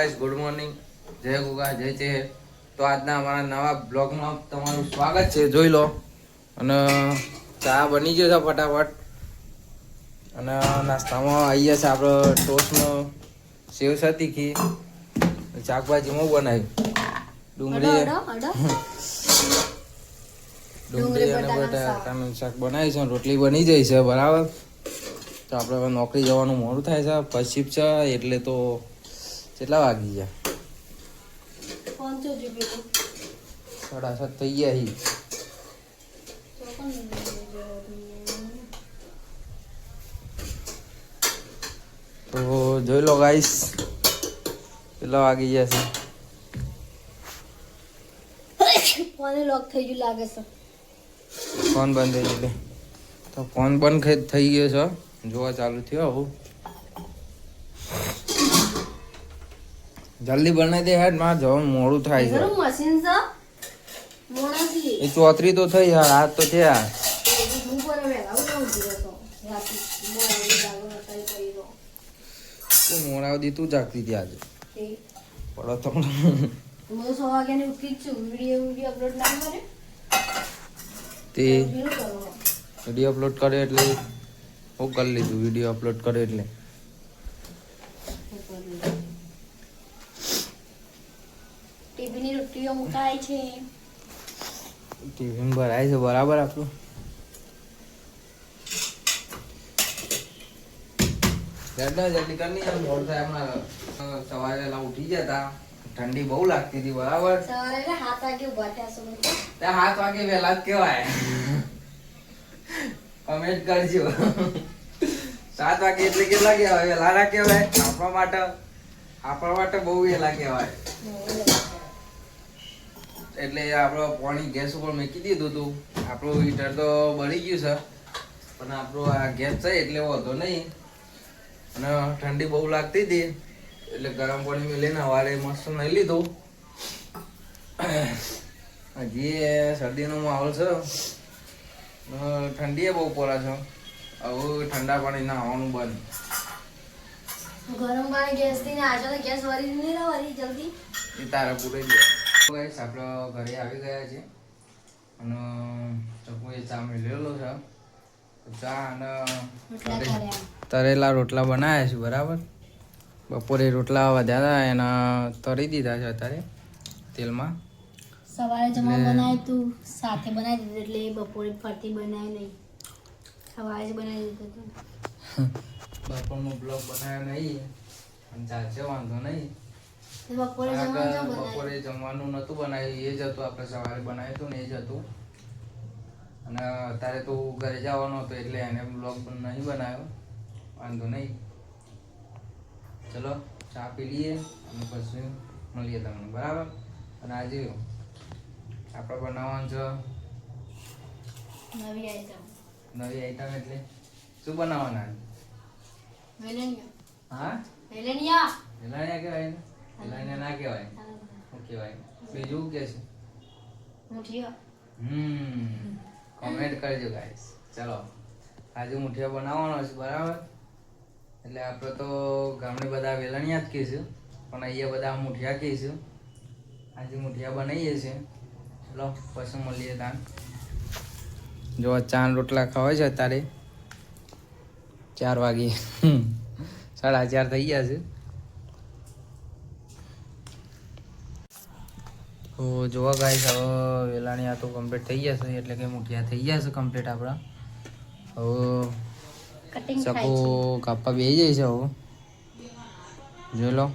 Guys, good morning, જય ગુગા, જય છે. તો આજના અમારા નવા બ્લોગમાં તમારું સ્વાગત છે. જોઈ લો. અને ચા બની ગયો છે ફટાફટ. અને નાસ્તામાં આવીએ છે આપણે ટોસ્ટમાં સેવ તીખી, શાકભાજીમાં બનાવ્યું ડુંગળી અને બટાકાનું શાક બનાવી છે. રોટલી બની જાય છે બરાબર. તો આપણે હવે નોકરી જવાનું મોડું થાય છે, ફર્સ્ટ શિફ્ટ છે એટલે. તો કેટલા વાગી ગયા? 7:30 થઈ ગયા. તો જોઈ લો ગાઈસ, કેટલા વાગી ગયા છે. ફોન લોક થઈ ગયું લાગે છે. ફોન બંધ થઈ ગયો. તો ફોન બંધ થઈ ગયો છે, જોવા ચાલુ થયો. આવું જલ્દી બનાવી દે હેડ, માં જવાનું મોડું થાય છે. મશીન છે મોણાથી એ 34 તો થઈ યાર, હાથ તો થયા. તું મોડા સુધી તું જાગતી હતી આજે. પડો તો હું 6 વાગ્યાની ઉઠી જ છું. વિડીયો અપલોડ ના કરે તે વિડીયો અપલોડ કરે એટલે હું કરી લીધું. વિડીયો અપલોડ કરે એટલે ટીવીની રોટીઓ મુકાય છે. ટિફિન ભરાય છે બરાબર આપણું. જલ્દી કરી યાર, મોડું થાય. હમણાં સવારે વહેલા ઉઠી ગયા હતા, ઠંડી બહુ લાગતી હતી બરાબર. સવારે 7 વાગે ઉભા થયા છો. 7 વાગે વહેલા જ કહેવાય. કમેન્ટ કરજો. 7 વાગે એટલે કેટલા કહેવાય? વહેલા ના કહેવાય. આપણા માટે બહુ વહેલા કહેવાય. એટલે આપણો પાણી ગેસ ઉપર મૂકી દીધું હતું. આપણું હીટર તો બળી ગયું છે, પણ આપણો આ ગેસ છે એટલે વાંધો નહીં. અને ઠંડી બહુ લાગતી હતી એટલે ગરમ પાણી લઈને સવારે મસ્ત નહીં લીધું. હજી શરદીનો માહોલ છે, ઠંડી બહુ પડે છે. હવે ઠંડા પાણી નાહવાનું બંધ. ગરમ પાણી ગેસ થી ને આજે તો ગેસ વરી નહીં રહી જલ્દી. એ તારા પૂરે જ ગાઈસ, આપણે ઘરે આવી ગયા છે. અને ચકુએ ચા મેળવેલો છે. ચા અને તરેલા રોટલા બનાવ્યા છે બરાબર. બપોરે રોટલા વધ્યા હતા, એના તરી દીધા છે અત્યારે તેલમાં. સવારે જમવા બનાવ્યું તું, સાથે બનાવી દીધું એટલે બપોરે ફરતી બનાવી નહીં. સવારે જ બનાવી દીધું હતું. બપોરનો બ્લોગ બનાવ્યો નહીં, અને ચાલશે વાંધો નહીં. બપોરે જમવાનું નહોતું બનાવ્યું, એ જ હતું. આપણે સવારે બનાવ્યું હતું ને એ જ હતું. અને અત્યારે તો ઘરે જવાનો હતો એટલે એને બ્લોગ પણ નહીં બનાવ્યો. વાંધો નહીં, ચલો ચા પી લઈએ અને પછી મળીએ તમને બરાબર. અને આજે આપણે બનાવવાનું છે નવી આઈટમ. એટલે શું બનાવવાના? હા, વેલણિયા કહેવાય ને? વેલણિયા ના કહેવાય, શું કહેવાય? બીજું કે છે? કોમેન્ટ કરજો ગાઈસ. ચલો આજે મુઠિયા બનાવવાનો છે બરાબર. એટલે આપણે તો ગામડે બધા વેલણિયા જ કહીશું, પણ અહીંયા બધા મુઠિયા કહીશું. આજે મુઠિયા બનાવીએ છીએ. ચલો પછી મળીએ તાન. જો ચા રોટલા ખવાય છે અત્યારે 4 વાગે. 4:30 થઈ ગયા છે. તો જોવા ગાઈસ, હવે વેલાણિયા તો કમ્પ્લીટ થઈ ગયા છે, એટલે કે મુઠિયા થઈ ગયા છે કમ્પ્લીટ આપણા. હવે ચકો કાપવા બેસી જાય છે. હવે જોઈ લો.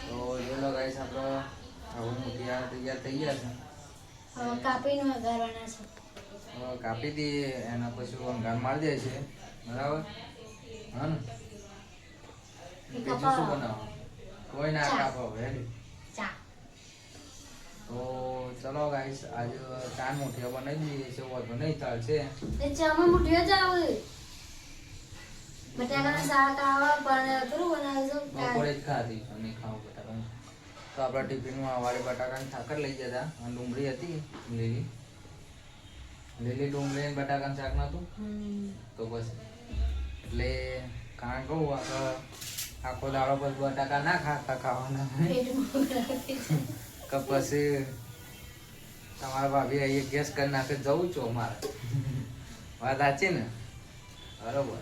તો જોઈ લો ગાઈસ, આપણે હવે મુઠિયા તૈયાર થઈ ગયા છે. કાપીને વઘારવાના છે. કાપી દઈએ, એના પછી વંગાર મારી દે છે બરાબર. હા ને, બીજું શું બનાવો? કોઈ ના કાપો રેડી. તો ચલો ગાઈસ, આજે ચાર મુઠિયા બનાવી દઈએ છે. વધુ નહીં ચાલશે. ચામાં મુઠિયા જ આવે. બટાકાના શાક આવે પણ પેલું બનાવજો. બપોરે જ ખાધી અને ખાવું બટાકાનું. તો આપણા ટિફિનમાં વાળી બટાકાની ઠાકર લઈ ગયા હતા. અને ડુંગળી હતી લીલી ડુંગળી અને બટાકાનું શાક નહોતું તો બસ એટલે કારણ કહું આપણે આખો દાડો પર બટાકા ના ખાવાના પેટમાં બરાબર થઈ જાય. કે પછી તમારા ભાભી અહીંયા ગેસ કરી નાખે જવું છો મારે વાત સાચી ને બરોબર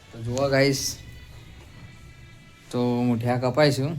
તો જુઓ ગાઈસ તો મુઠિયા કપાઈશું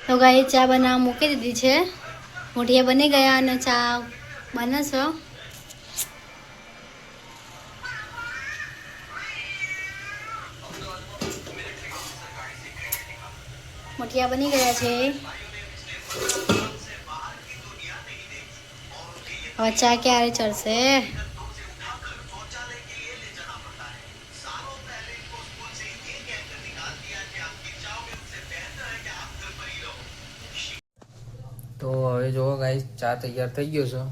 તો ગાઈ ચા બનાવવા મૂકી દીધી છે. મુઠિયા બની ગયા અને ચા બને છે. મુઠિયા બની ગયા છે. હવે ચા ક્યારે ચડશે? તો હવે જુઓ ગાઈસ ચા તૈયાર થઈ ગયો છે.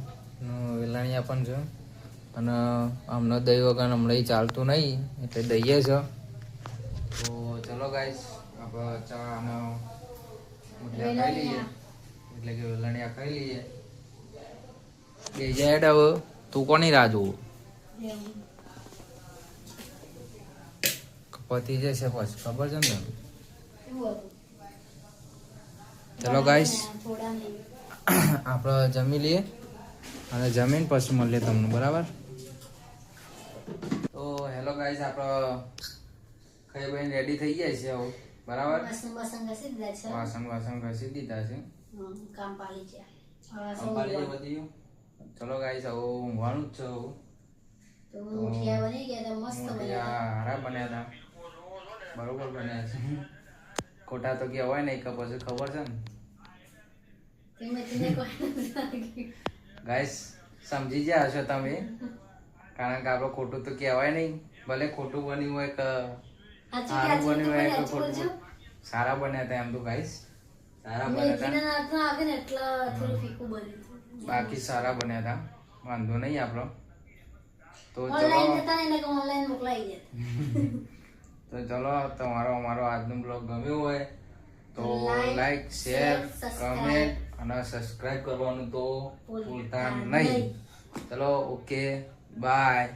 વેલાણિયા પણ છે અને હમણાં દહીં વગર હમણાં ચાલતું નહીં એટલે દઈએ છે. તો ચલો ગાઈસ આપણે ચા અને મુઠિયા ખાઈ લઈએ, એટલે કે વેલાણિયા ખાઈ લઈએ. બે જાય હવે તું કોની રાહ જોવું? પતી જશે પછી ખબર છે ને. ચલો ગાઈસ આપણે જમી લઈએ અને જમીન પછી મળીએ તમને, બરાબર? તો હેલો ગાઈસ, આપણે ખાઈ ભાઈ રેડી થઈ ગયા છે હવે, બરાબર? વાસણ ઘસી દીધા છે. કામ પાલી છે. બધી. ચલો ગાઈસ હવે ઊંઘવાનું જ છે. તો મુઠિયા બની ગયા હતા, મસ્ત બન્યા. હારા બન્યા હતા, બરોબર બન્યા છે. ખોટા તો કહેવાય નહીં કે પછી ખબર છે ને ગાઈસ, સમજી ગયા હશો તમે, કારણ કે આપણે ખોટું તો કહેવાય નહીં. ભલે ખોટું બન્યું હોય કે સારું બન્યું હોય કે ખોટું, સારા બન્યા હતા એમ તો ગાઈસ, સારા બન્યા હતા. બાકી સારા બન્યા હતા, વાંધો નહીં આપણો. તો ચલો તમારો અમારો આજનો બ્લોગ ગમ્યો હોય તો લાઈક, શેર, કમેન્ટ અને સબસ્ક્રાઇબ કરવાનું તો ભૂલતા નહીં. ચલો ઓકે, બાય.